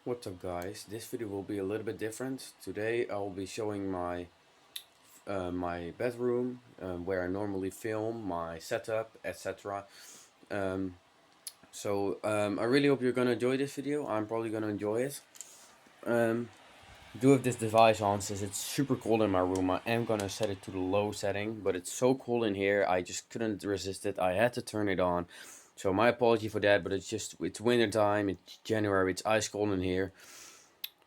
What's up guys, this video will be a little bit different. Today I'll be showing my bedroom, where I normally film, my setup, etc. Um, I really hope you're gonna enjoy this video. I'm probably gonna enjoy it. Um, do have this device on since it's super cold in my room. I am gonna set it to the low setting, but it's so cold in here I just couldn't resist it. I had to turn it on. So my apology for that, but it's winter time, it's January, it's ice cold in here.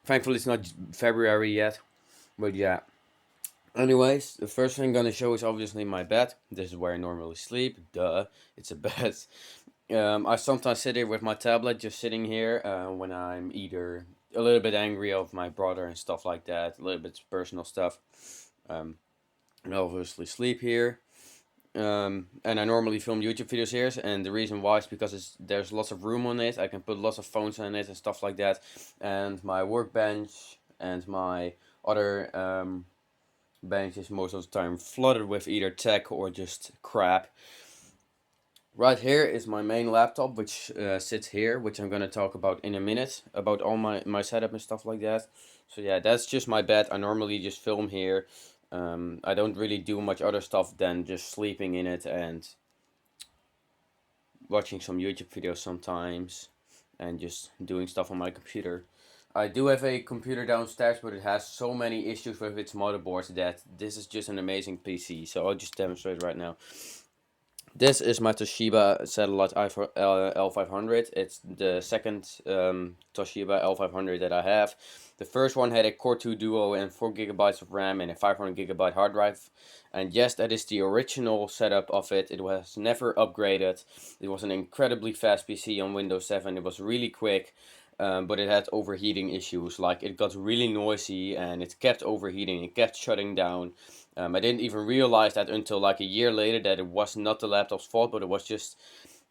Thankfully it's not February yet, but yeah. Anyways, the first thing I'm gonna show is obviously my bed. This is where I normally sleep. Duh, it's a bed. I sometimes sit here with my tablet, just sitting here when I'm either a little bit angry of my brother and stuff like that, a little bit personal stuff. Um, and I obviously sleep here. And I normally film YouTube videos here, and the reason why is because there's lots of room on it. I can put lots of phones on it and stuff like that. And my workbench and my other bench is most of the time flooded with either tech or just crap. Right here is my main laptop, which sits here, which I'm gonna talk about in a minute, about all my setup and stuff like that. So yeah, that's just my bed. I normally just film here. I don't really do much other stuff than just sleeping in it and watching some YouTube videos sometimes, and just doing stuff on my computer. I do have a computer downstairs, but it has so many issues with its motherboard that this is just an amazing PC. So I'll just demonstrate right now. This is my Toshiba satellite L500. It's the second Toshiba L500 that I have. The first one had a Core 2 Duo and 4 GB of RAM and a 500 GB hard drive. And yes, that is the original setup of it. It was never upgraded. It was an incredibly fast PC on Windows 7. It was really quick. But it had overheating issues. Like, it got really noisy and it kept overheating. It kept shutting down. I didn't even realize that until like a year later, that it was not the laptop's fault, but it was just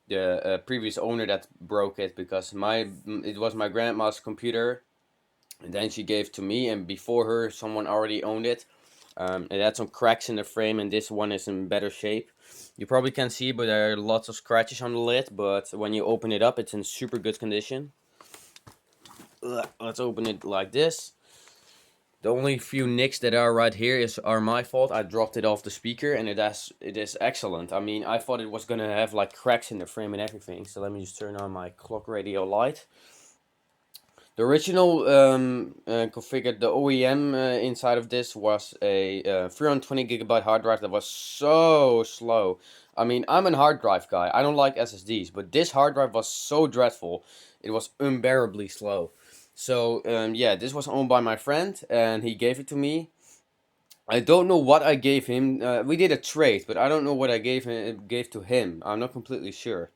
the previous owner that broke it, because it was my grandma's computer, and then she gave it to me, and before her someone already owned it. It had some cracks in the frame, and this one is in better shape. You probably can't see, but there are lots of scratches on the lid, but when you open it up, it's in super good condition. Let's open it like this. The only few nicks that are right here are my fault. I dropped it off the speaker, and it is excellent. I mean, I thought it was gonna have like cracks in the frame and everything. So let me just turn on my clock radio light. The original configured, the OEM inside of this was a 320 GB hard drive that was so slow. I mean, I'm a hard drive guy. I don't like SSDs, but this hard drive was so dreadful. It was unbearably slow. So yeah, this was owned by my friend, and he gave it to me. I don't know what I gave him. We did a trade, but I don't know what I gave to him. I'm not completely sure.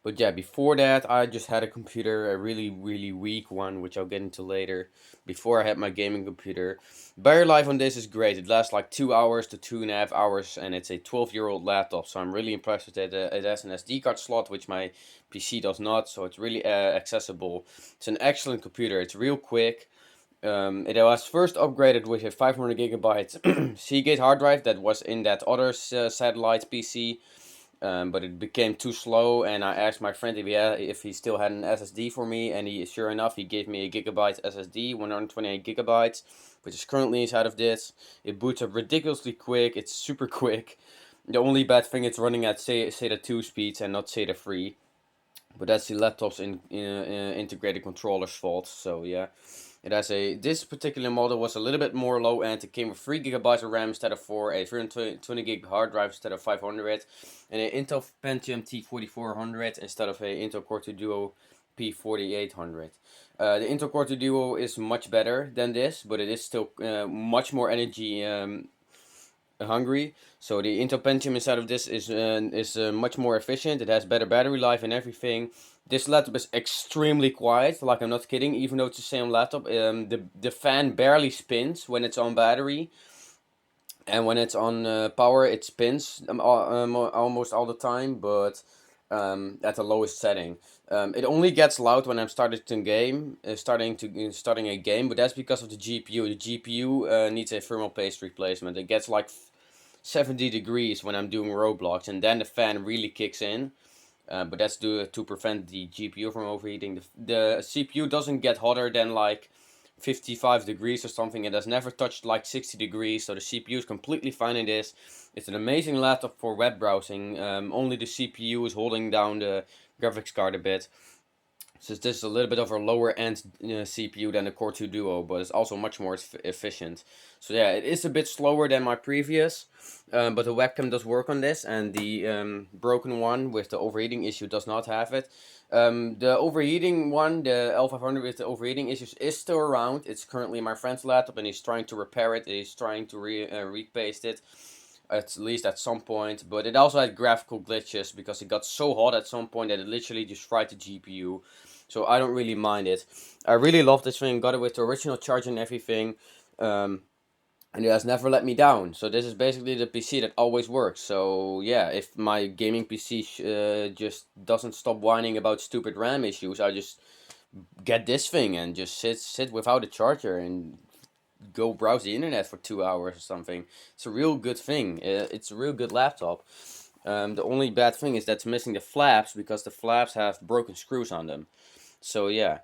But yeah, before that, I just had a computer, a really, really weak one, which I'll get into later. Before I had my gaming computer. Battery life on this is great. It lasts like 2 hours to 2.5 hours, and it's a 12-year-old laptop. So I'm really impressed with that. It has an SD card slot, which my PC does not. So it's really accessible. It's an excellent computer. It's real quick. It was first upgraded with a 500 GB Seagate hard drive that was in that other satellite PC. But it became too slow, and I asked my friend if he still had an SSD for me, and sure enough, he gave me a gigabyte SSD, 128 GB, which is currently inside of this. It boots up ridiculously quick. It's super quick. The only bad thing, it's running at SATA 2 speeds and not SATA 3. But that's the laptop's integrated controller's fault. So yeah, it has this particular model was a little bit more low end. It came with 3 GB of RAM instead of 4, a 320 gig hard drive instead of 500, and an Intel Pentium T4400 instead of a Intel Core 2 Duo P4800. The Intel Core 2 Duo is much better than this, but it is still much more energy hungry. So the Intel Pentium inside of this is much more efficient. It has better battery life and everything. This laptop is extremely quiet. Like, I'm not kidding. Even though it's the same laptop, the fan barely spins when it's on battery, and when it's on power, it spins almost all the time. But at the lowest setting. It only gets loud when I'm starting a game, but that's because of the GPU. The GPU needs a thermal paste replacement. It gets like 70 degrees when I'm doing Roblox, and then the fan really kicks in. but that's to prevent the GPU from overheating. The CPU doesn't get hotter than like 55 degrees or something. It has never touched like 60 degrees, so the CPU is completely fine in this. It's an amazing laptop for web browsing. Only the CPU is holding down the graphics card a bit. So this is a little bit of a lower end CPU than the Core 2 Duo, but it's also much more efficient. So yeah, it is a bit slower than my previous, but the webcam does work on this, and the broken one with the overheating issue does not have it. The overheating one, the L500 with the overheating issues, is still around. It's currently my friend's laptop, and he's trying to repair it. He's trying to repaste it, at least at some point. But it also had graphical glitches because it got so hot at some point that it literally just fried the GPU. So I don't really mind it. I really love this thing. Got it with the original charger and everything. And it has never let me down. So this is basically the PC that always works. So yeah, if my gaming PC just doesn't stop whining about stupid RAM issues, I just get this thing and just sit without a charger and go browse the internet for 2 hours or something. It's a real good thing. It's a real good laptop. The only bad thing is that's missing the flaps because the flaps have broken screws on them. So yeah,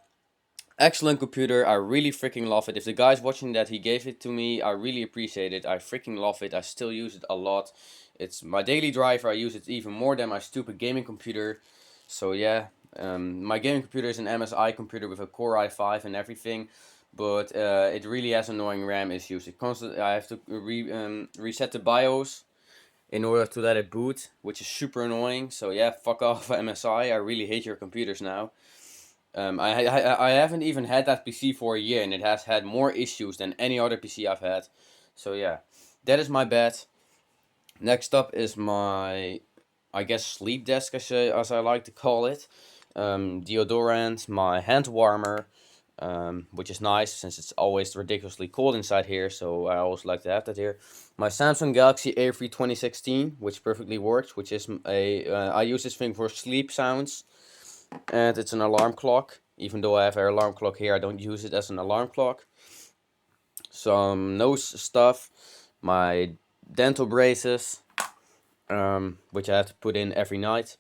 excellent computer. I really freaking love it. If the guy's watching that, he gave it to me. I really appreciate it. I freaking love it. I still use it a lot. It's my daily driver. I use it even more than my stupid gaming computer. So yeah, my gaming computer is an MSI computer with a Core i5 and everything, but it really has annoying RAM issues. I have to reset the BIOS in order to let it boot, which is super annoying. So yeah, fuck off MSI. I really hate your computers now. I haven't even had that PC for a year, and it has had more issues than any other PC I've had. So yeah, that is my bed. Next up is my, I guess, sleep desk, as I like to call it. Deodorant, my hand warmer, which is nice since it's always ridiculously cold inside here, so I always like to have that here. My Samsung Galaxy A3 2016, which perfectly works, which is I use this thing for sleep sounds, and it's an alarm clock. Even though I have an alarm clock here, I don't use it as an alarm clock. Some nose stuff, my dental braces, which I have to put in every night.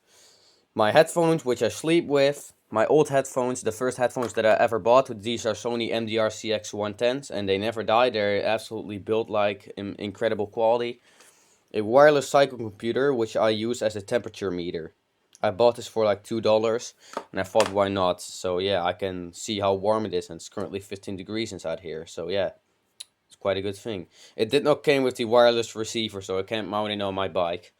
My headphones, which I sleep with. My old headphones, the first headphones that I ever bought. These are Sony MDR CX110s, and they never die. They're absolutely built like incredible quality. A wireless cycle computer, which I use as a temperature meter. I bought this for like $2, and I thought, why not? So yeah, I can see how warm it is, and it's currently 15 degrees inside here. So yeah, it's quite a good thing. It did not came with the wireless receiver, so I can't mount it on my bike.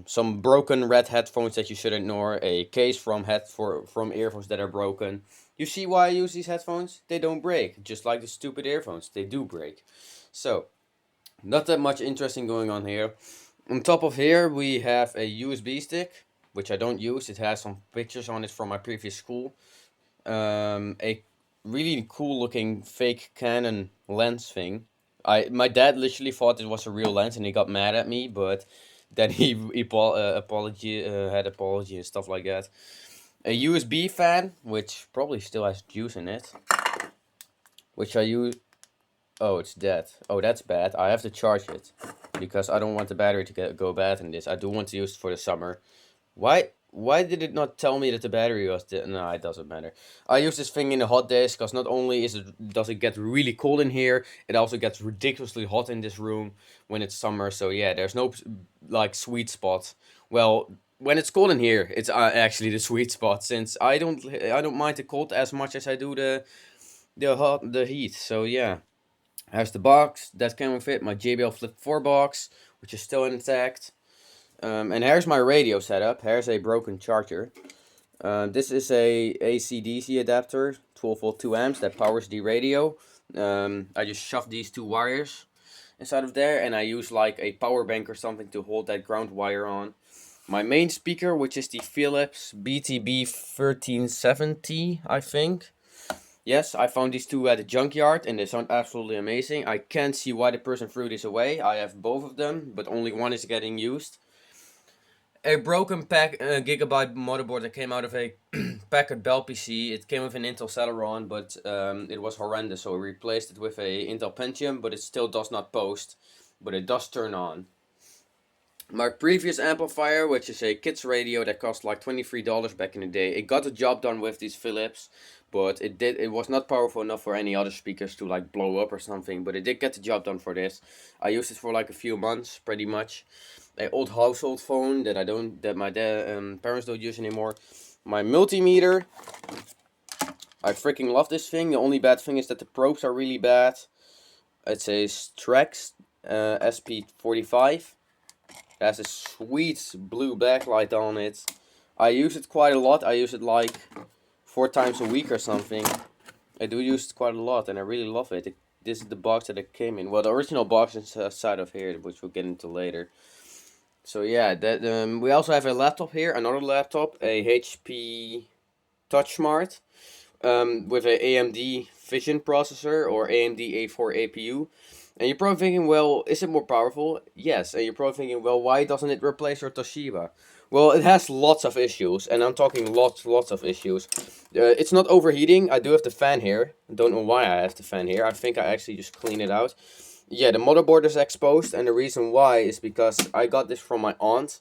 Some broken red headphones that you should ignore. A case from earphones that are broken. You see why I use these headphones? They don't break, just like the stupid earphones. They do break. So, not that much interesting going on here. On top of here, we have a USB stick, which I don't use. It has some pictures on it from my previous school. A really cool looking fake Canon lens thing. My dad literally thought it was a real lens and he got mad at me, but then he had apology and stuff like that. A USB fan, which probably still has juice in it, which I use. Oh, it's dead. Oh, that's bad. I have to charge it because I don't want the battery to go bad in this. I do want to use it for the summer. Why did it not tell me that the battery was dead? No, it doesn't matter. I use this thing in the hot days because not only does it get really cold in here, it also gets ridiculously hot in this room when it's summer. So yeah, there's no like sweet spot. Well, when it's cold in here, it's actually the sweet spot since I don't mind the cold as much as I do the heat. So yeah. Here's the box that came with it, my JBL Flip 4 box, which is still intact. And here's my radio setup. Here's a broken charger. This is a AC/DC adapter, 12 volt 2 amps that powers the radio. I just shove these two wires inside of there, and I use like a power bank or something to hold that ground wire on. My main speaker, which is the Philips BTB 1370, I think. Yes, I found these two at the junkyard and they sound absolutely amazing. I can't see why the person threw this away. I have both of them, but only one is getting used. A broken gigabyte motherboard that came out of a Packard Bell PC. It came with an Intel Celeron, but it was horrendous, so I replaced it with a Intel Pentium, but it still does not post, but it does turn on. My previous amplifier, which is a kids radio that cost like $23 back in the day, it got the job done with these Philips, but it was not powerful enough for any other speakers to like blow up or something, but it did get the job done for this. I used it for like a few months, pretty much. An old household phone that my parents don't use anymore. My multimeter, I freaking love this thing. The only bad thing is that the probes are really bad. It's a Strex SP45. It has a sweet blue backlight on it. I use it quite a lot. I use it like 4 times a week or something. I do use it quite a lot and I really love it. This is the box that it came in. Well, the original box is inside of here, which we'll get into later. So yeah, we also have a laptop here, another laptop, a HP TouchSmart, with a AMD Vision processor or AMD A4 APU. And you're probably thinking, well, is it more powerful? Yes. And you're probably thinking, well, why doesn't it replace your Toshiba? Well, it has lots of issues, and I'm talking lots of issues. It's not overheating. I do have the fan here. I don't know why I have the fan here. I think I actually just cleaned it out. Yeah, the motherboard is exposed, and the reason why is because I got this from my aunt.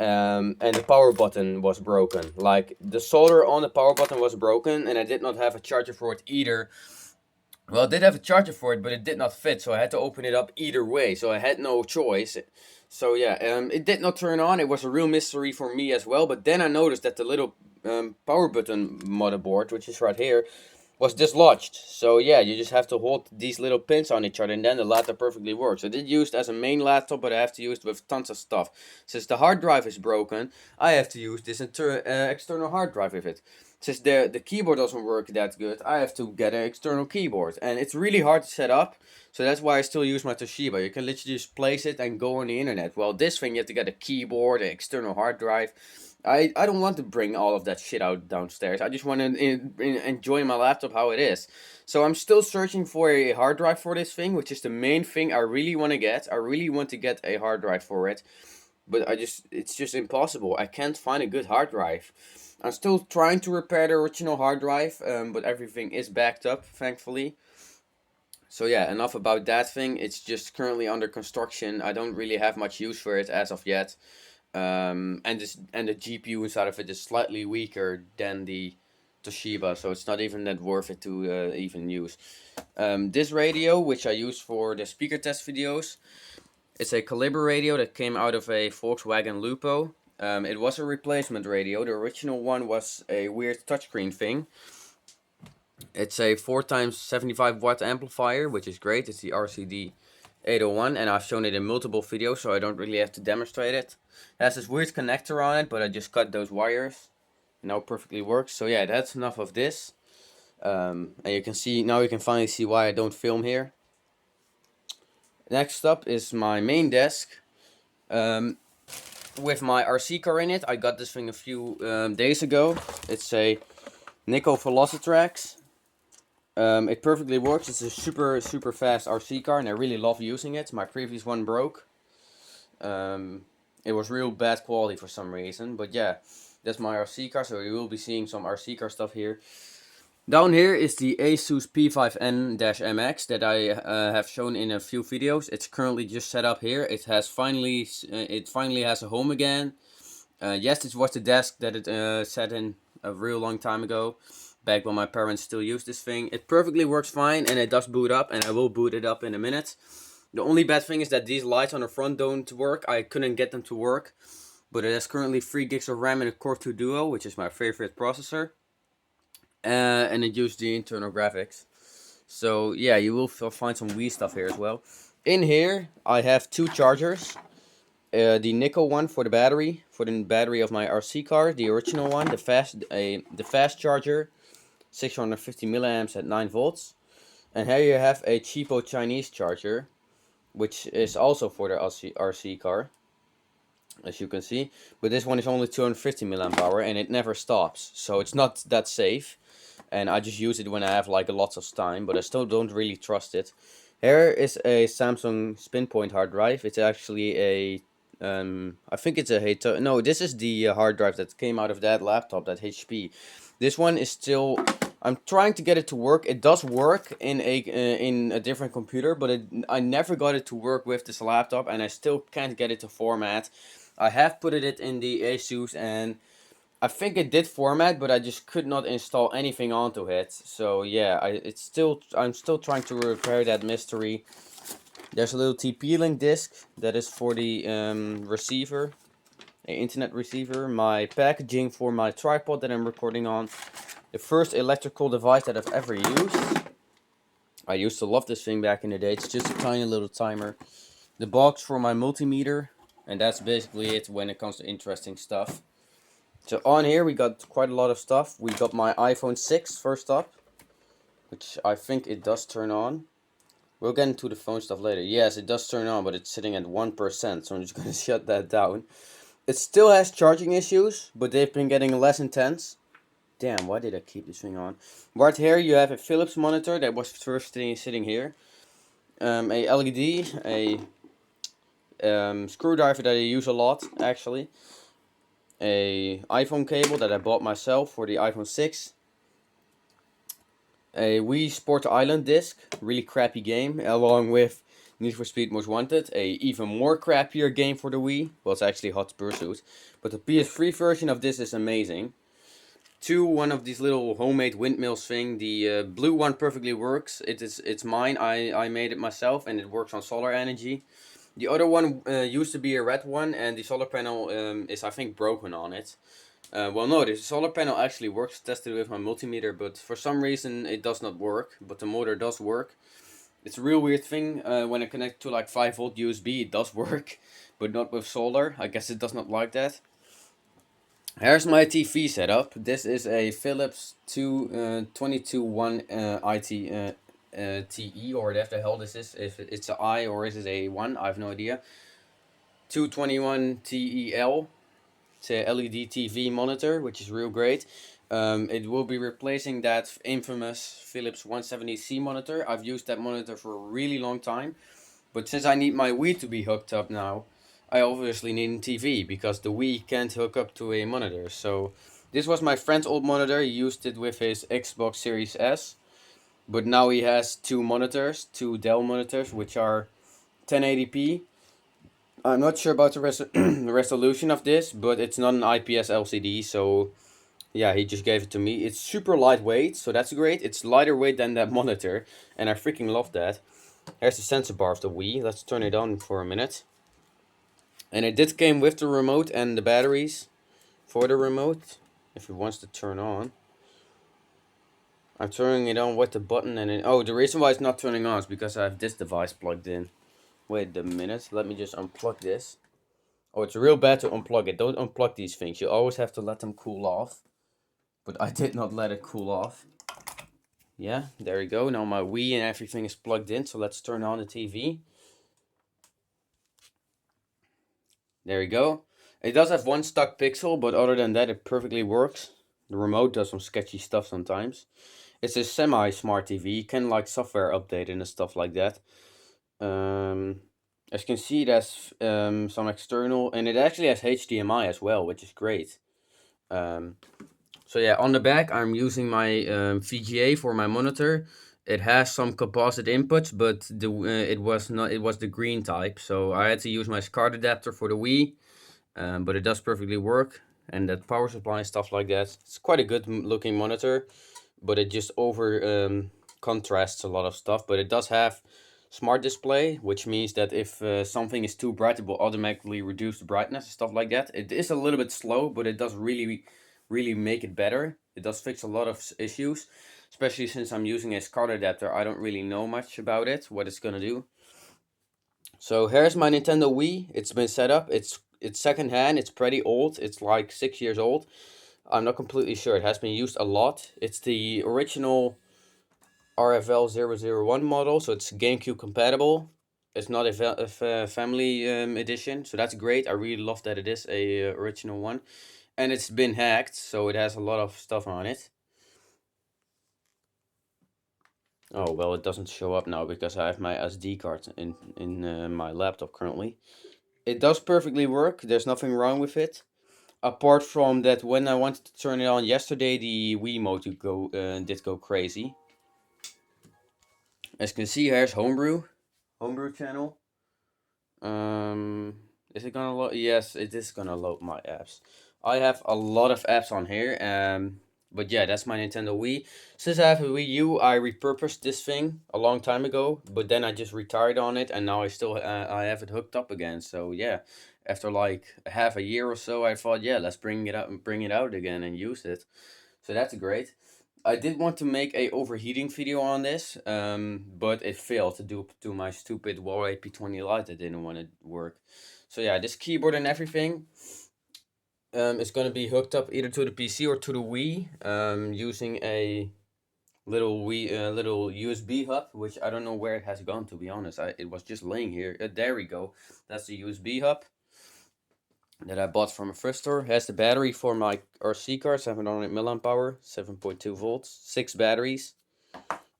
And the power button was broken. Like, the solder on the power button was broken, and I did not have a charger for it either. Well, I did have a charger for it, but it did not fit, so I had to open it up either way, so I had no choice. So yeah, it did not turn on. It was a real mystery for me as well, but then I noticed that the little power button motherboard, which is right here, was dislodged. So yeah, you just have to hold these little pins on each other, and then the laptop perfectly works. I did use it as a main laptop, but I have to use it with tons of stuff. Since the hard drive is broken, I have to use this external hard drive with it. Since the keyboard doesn't work that good, I have to get an external keyboard, and it's really hard to set up. So that's why I still use my Toshiba. You can literally just place it and go on the internet. Well, this thing you have to get a keyboard, an external hard drive. I don't want to bring all of that shit out downstairs. I just want to enjoy my laptop how it is. So I'm still searching for a hard drive for this thing, which is the main thing I really want to get. I really want to get a hard drive for it. But it's just impossible. I can't find a good hard drive. I'm still trying to repair the original hard drive, but everything is backed up, thankfully. So yeah, enough about that thing. It's just currently under construction. I don't really have much use for it as of yet. And the GPU inside of it is slightly weaker than the Toshiba, so it's not even that worth it to even use. This radio, which I use for the speaker test videos, it's a Calibre radio that came out of a Volkswagen Lupo. It was a replacement radio. The original one was a weird touchscreen thing. It's a 4x 75 watt amplifier, which is great. It's the RCD 801, and I've shown it in multiple videos, so I don't really have to demonstrate it. It has this weird connector on it, but I just cut those wires. Now it perfectly works. So yeah, that's enough of this. And you can see, now you can finally see why I don't film here. Next up is my main desk. With my RC car in it. I got this thing a few days ago. It's a Nikko Velocitrax. It perfectly works. It's a super fast RC car, and I really love using it. My previous one broke. It was real bad quality for some reason, but yeah, that's my RC car, so you will be seeing some RC car stuff here. Down here is the Asus P5N-MX that I have shown in a few videos. It's currently just set up here. It finally has a home again. Yes, this was the desk that it sat in a real long time ago, back when my parents still used this thing. It perfectly works fine, and it does boot up, and I will boot it up in a minute. The only bad thing is that these lights on the front don't work. I couldn't get them to work, but it has currently 3 gigs of RAM and a Core 2 Duo, which is my favorite processor. And it used the internal graphics. So yeah, you will find some Wii stuff here as well. In here, I have 2 chargers. The Nikko one for the battery of my RC car, the original one, the fast charger, 650 milliamps at 9 volts. And here you have a cheapo Chinese charger, which is also for the RC car, as you can see. But this one is only 250 milliamp hour, and it never stops, so it's not that safe. And I just use it when I have like lots of time, but I still don't really trust it. Here is a Samsung SpinPoint hard drive. It's actually a I think it's a no, this is the hard drive that came out of that laptop, that HP. This one is still, I'm trying to get it to work. It does work in a different computer, but I never got it to work with this laptop, and I still can't get it to format. I have put it in the ASUS, and I think it did format, but I just could not install anything onto it. So yeah, I'm still trying to repair that mystery. There's a little TP-Link disc that is for the receiver, an internet receiver. My packaging for my tripod that I'm recording on. The first electrical device that I've ever used. I used to love this thing back in the day. It's just a tiny little timer. The box for my multimeter, and that's basically it when it comes to interesting stuff. So on here we got quite a lot of stuff. We got my iPhone 6 first up, which I think it does turn on. We'll get into the phone stuff later. Yes, it does turn on, but it's sitting at 1%, so I'm just going to shut that down. It still has charging issues, but they've been getting less intense. Damn, why did I keep this thing on? Right here you have a Philips monitor that was first sitting here. A LED, a screwdriver that I use a lot, actually. A iPhone cable that I bought myself for the iPhone 6. A Wii Sport Island disc, really crappy game, along with Need for Speed Most Wanted, a even more crappier game for the Wii. Well, it's actually Hot Pursuit, but the PS3 version of this is amazing. One of these little homemade windmills thing. The blue one perfectly works. It's mine. I made it myself, and it works on solar energy. The other one used to be a red one, and the solar panel is, I think, broken on it. Well, no, the solar panel actually works. Tested with my multimeter, but for some reason it does not work. But the motor does work. It's a real weird thing. When I connect to like 5-volt USB, it does work, but not with solar. I guess it does not like that. Here's my TV setup. This is a Philips 22.1 TE, or whatever the hell this is. If it's an I or is it a 1, I have no idea. 221 TEL. It's a LED TV monitor, which is real great. It will be replacing that infamous Philips 170C monitor. I've used that monitor for a really long time, but since I need my Wii to be hooked up now, I obviously need a TV, because the Wii can't hook up to a monitor. So this was my friend's old monitor. He used it with his Xbox Series S, but now he has two Dell monitors, which are 1080p. I'm not sure about the resolution of this, but it's not an IPS LCD, so yeah, he just gave it to me. It's super lightweight, so that's great. It's lighter weight than that monitor, and I freaking love that. Here's the sensor bar of the Wii. Let's turn it on for a minute. And it did came with the remote and the batteries for the remote, if it wants to turn on. I'm turning it on with the button, and the reason why it's not turning on is because I have this device plugged in. Wait a minute, let me just unplug this. Oh, it's real bad to unplug it. Don't unplug these things. You always have to let them cool off. But I did not let it cool off. Yeah, there you go. Now my Wii and everything is plugged in, so let's turn on the TV. There you go. It does have one stuck pixel, but other than that, it perfectly works. The remote does some sketchy stuff sometimes. It's a semi-smart TV. You can like software update and stuff like that. As you can see, it has some external, and it actually has HDMI as well, which is great. So yeah, on the back, I'm using my VGA for my monitor. It has some composite inputs, but it was the green type, so I had to use my SCART adapter for the Wii. But it does perfectly work, and that power supply and stuff like that. It's quite a good looking monitor, but it just contrasts a lot of stuff. But it does have smart display, which means that if something is too bright, it will automatically reduce the brightness and stuff like that. It is a little bit slow, but it does really make it better. It does fix a lot of issues, especially since I'm using a SCART adapter. I don't really know much about it, what it's gonna do. So here's my Nintendo Wii. It's been set up. It's secondhand. It's pretty old. It's like 6 years old. I'm not completely sure. It has been used a lot. It's the original RFL 001 model, so it's GameCube compatible. It's not a family edition, so that's great. I really love that it is a original one. And it's been hacked, so it has a lot of stuff on it. Oh, well, it doesn't show up now because I have my SD card in my laptop currently. It does perfectly work. There's nothing wrong with it. apart from that, when I wanted to turn it on yesterday, the Wii mode did go crazy. As you can see, here's homebrew channel. Is it gonna load? Yes, it is gonna load my apps. I have a lot of apps on here. But yeah, that's my Nintendo Wii. Since I have a Wii U, I repurposed this thing a long time ago. But then I just retired on it, and now I have it hooked up again. So yeah, after like half a year or so, I thought, yeah, let's bring it out again and use it. So that's great. I did want to make a overheating video on this, but it failed due to my stupid Huawei P20 Lite that didn't want to work. So yeah, this keyboard and everything is going to be hooked up either to the PC or to the Wii, using a little USB hub, which I don't know where it has gone, to be honest. It was just laying here. There we go. That's the USB hub that I bought from a thrift store. Has the battery for my RC car, 700 milliamp hour, 7.2 volts, 6 batteries.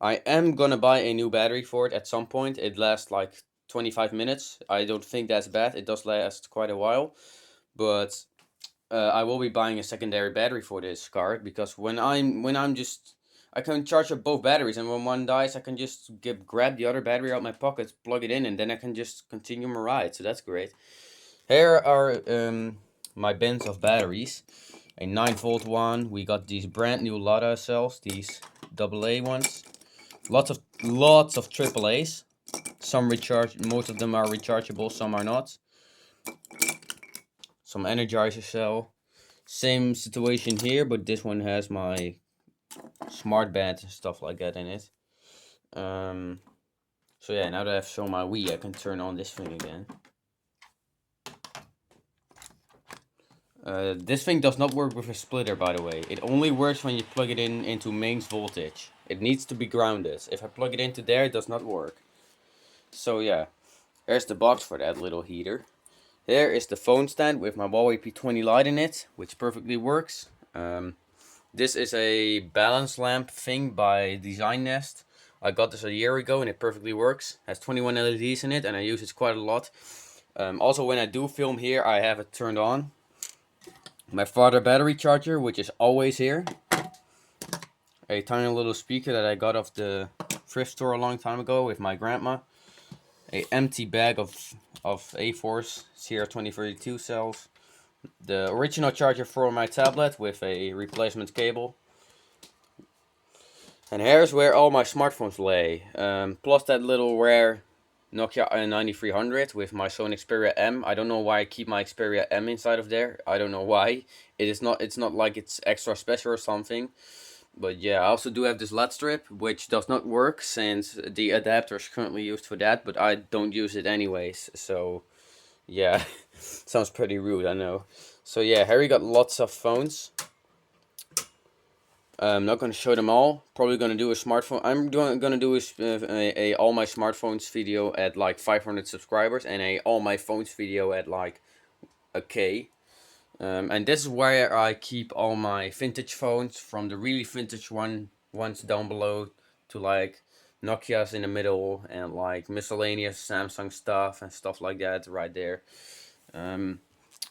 I am gonna buy a new battery for it at some point. It lasts like 25 minutes. I don't think that's bad. It does last quite a while, but I will be buying a secondary battery for this car, because when I'm just, I can charge up both batteries, and when one dies, I can just grab the other battery out my pocket, plug it in, and then I can just continue my ride. So that's great. Here are my bins of batteries. A 9-volt one. We got these brand new Lada cells, these AA ones. Lots of AAAs. Some most of them are rechargeable, some are not. Some Energizer cell. Same situation here, but this one has my smart band and stuff like that in it. So yeah, now that I've shown my Wii, I can turn on this thing again. This thing does not work with a splitter, by the way. It only works when you plug it into mains voltage. It needs to be grounded. If I plug it into there, it does not work. So yeah, there's the box for that little heater. There is the phone stand with my Huawei P20 Lite in it, which perfectly works. This is a balance lamp thing by Design Nest. I got this a year ago and it perfectly works. Has 21 LEDs in it and I use it quite a lot. Also, when I do film here, I have it turned on. My father battery charger, which is always here. A tiny little speaker that I got off the thrift store a long time ago with my grandma. A empty bag of A4s CR2032 cells. The original charger for my tablet with a replacement cable. And here's where all my smartphones lay. Plus that little rare Nokia 9300 with my Sony Xperia M. I don't know why I keep my Xperia M inside of there. I don't know why. It's not like it's extra special or something. But yeah, I also do have this LED strip, which does not work since the adapter is currently used for that, but I don't use it anyways. So yeah, sounds pretty rude, I know. So yeah, Harry got lots of phones. I'm not going to show them all. Probably going to do a smartphone. I'm going to do a all my smartphones video at like 500 subscribers and a all my phones video at like a K. And this is where I keep all my vintage phones, from the really vintage ones down below to like Nokia's in the middle and like miscellaneous Samsung stuff and stuff like that right there.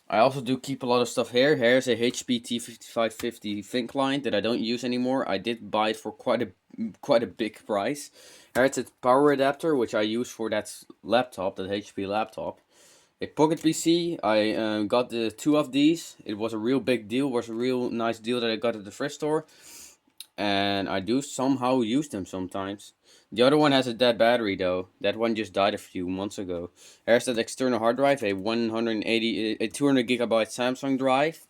I also do keep a lot of stuff here. Here's a HP T5550 thin client that I don't use anymore. I did buy it for quite a big price. Here's a power adapter which I use for that laptop, that HP laptop. A Pocket PC. I got the 2 of these. It was a real big deal. It was a real nice deal that I got at the thrift store. And I do somehow use them sometimes. The other one has a dead battery though. That one just died a few months ago. There's that external hard drive, a 200 gigabyte Samsung drive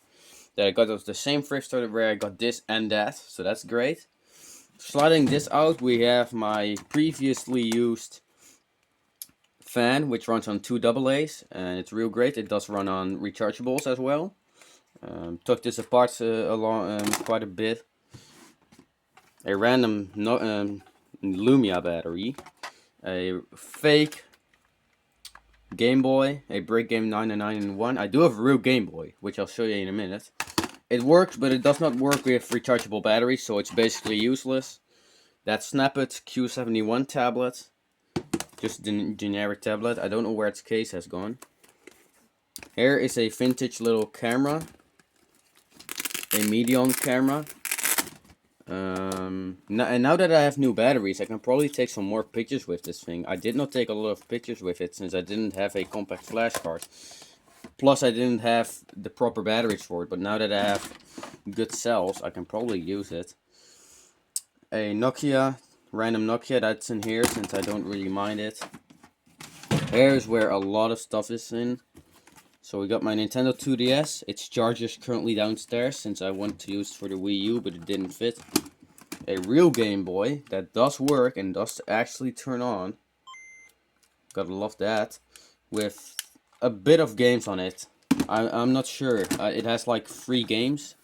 that I got at the same thrift store where I got this and that. So that's great. Sliding this out, we have my previously used fan, which runs on 2 AA's, and it's real great. It does run on rechargeables as well. Took this apart along quite a bit. A random Lumia battery, a fake Game Boy, a Brick Game 999-in-1. I do have a real Game Boy, which I'll show you in a minute. It works, but it does not work with rechargeable batteries, so it's basically useless. That Snapit Q71 tablet, just the generic tablet. I don't know where its case has gone. Here is a vintage little camera. a medium camera. Now that I have new batteries, I can probably take some more pictures with this thing. I did not take a lot of pictures with it since I didn't have a compact flash card. Plus I didn't have the proper batteries for it, but now that I have good cells, I can probably use it. A Nokia, random Nokia, that's in here since I don't really mind it. Here's where a lot of stuff is in. So we got my Nintendo 2DS. Its charger's currently downstairs since I wanted to use it for the Wii U, but it didn't fit. A real Game Boy that does work and does actually turn on. Gotta love that. With a bit of games on it. I'm not sure. It has like 3 games.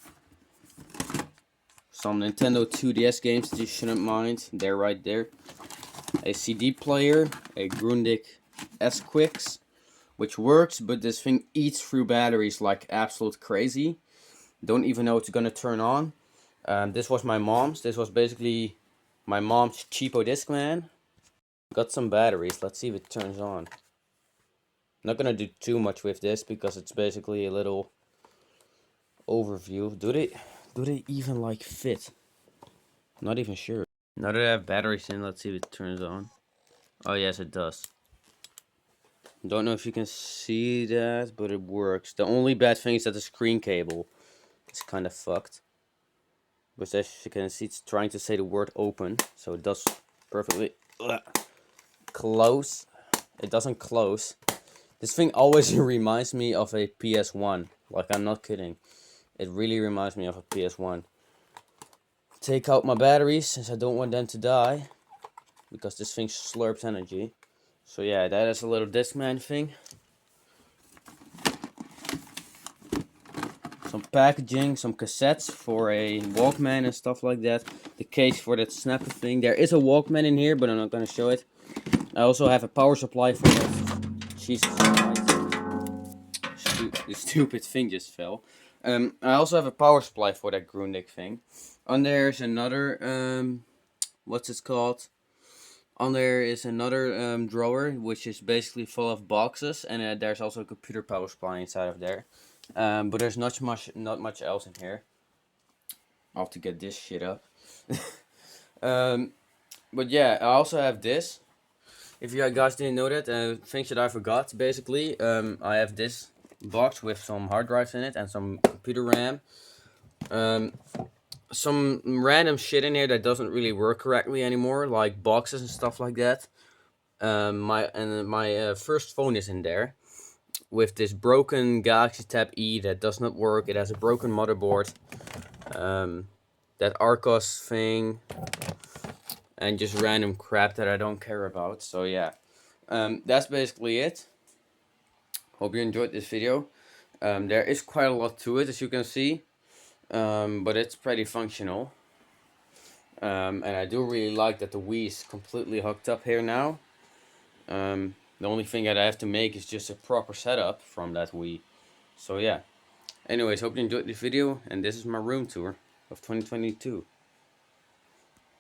Some Nintendo 2DS games that you shouldn't mind. They're right there. A CD player. A Grundig S-Quicks. Which works, but this thing eats through batteries like absolute crazy. Don't even know it's gonna turn on. This was my mom's. This was basically my mom's cheapo Discman. Got some batteries. Let's see if it turns on. Not gonna do too much with this because it's basically a little overview. Do they even like fit? Not even sure. Now that I have batteries in, let's see if it turns on. Oh yes, it does. Don't know if you can see that, but it works. The only bad thing is that the screen cable is kind of fucked. But as you can see, it's trying to say the word open, so it does perfectly close. It doesn't close. This thing always reminds me of a PS1. Like, I'm not kidding. It really reminds me of a PS1. Take out my batteries since I don't want them to die, because this thing slurps energy. So yeah, that is a little Discman thing. Some packaging, some cassettes for a Walkman and stuff like that. The case for that snapper thing. There is a Walkman in here, but I'm not gonna show it. I also have a power supply for that. Jesus Christ. The stupid thing just fell. I also have a power supply for that Grundig thing. On there's another, what's it called? On there is another drawer, which is basically full of boxes, and there's also a computer power supply inside of there. But there's not much else in here. I'll have to get this shit up. But yeah, I also have this. If you guys didn't know that, things that I forgot, basically, I have this box with some hard drives in it and some computer RAM. Some random shit in here that doesn't really work correctly anymore, like boxes and stuff like that. My first phone is in there with this broken Galaxy Tab E that does not work. It has a broken motherboard, that Arcos thing, and just random crap that I don't care about. So yeah, that's basically it. Hope you enjoyed this video. There is quite a lot to it, as you can see, but it's pretty functional. And I do really like that the Wii is completely hooked up here now. The only thing that I have to make is just a proper setup from that Wii. So yeah. Anyways, hope you enjoyed this video, and this is my room tour of 2022.